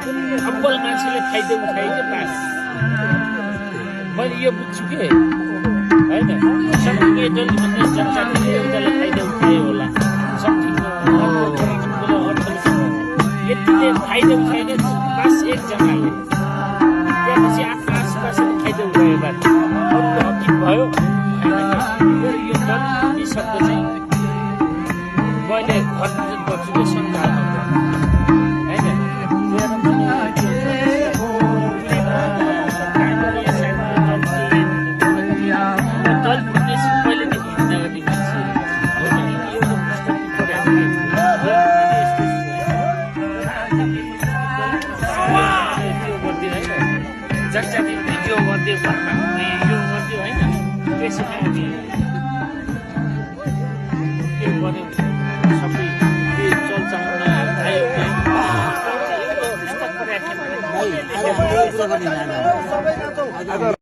अब्बल मान्छेले खाइदियो उठाइदियो पास मैले यो बुझ्छु के होइन समथिङ एडल भन्ने जनजातिले एउटाले खाइदियो उठायो होला समथिङ यतिले खाइदियो उठाइदियो पास एकजनाले त्यसपछि आफ्नो आसपासले खाइदियो उठायो बात अरूको हकिक भयो यो डन भन्ने शब्द चाहिँ मैले कन्फ्युजन गर्छु कि संविधानमा जनजाति भिडियो गरिदियो यो गरिदियो होइन त्यसमा हामी के गर्यो सबै चलचाउन आयो